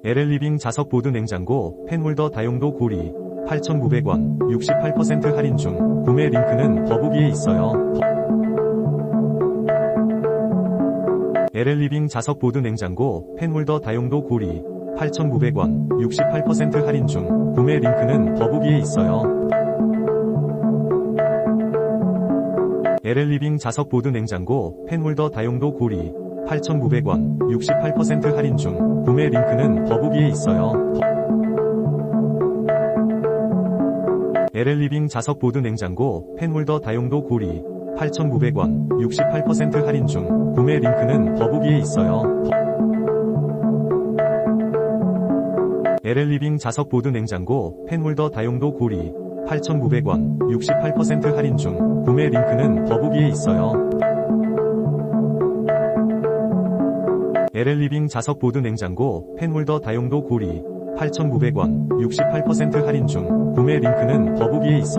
LL리빙 자석 보드 냉장고 펜홀더 다용도 고리 8,900원 68% 할인 중. 구매 링크는 더보기에 있어요. LL리빙 자석 보드 냉장고 펜홀더 다용도 고리 8,900원 68% 할인 중. 구매 링크는 더보기에 있어요. LL리빙 자석 보드 냉장고 펜홀더 다용도 고리 8,900원 68% 할인 중. 구매 링크는 더보기에 있어요. LL리빙 자석 보드 냉장고 펜홀더 다용도 고리 8,900원 68% 할인 중. 구매 링크는 더보기에 있어요. LL리빙 자석 보드 냉장고 펜홀더 다용도 고리 8,900원 68% 할인 중. 구매 링크는 더보기에 있어요. LL리빙 자석 보드 냉장고 펜홀더 다용도 고리 8,900원 68% 할인 중. 구매 링크는 더보기에 있어요.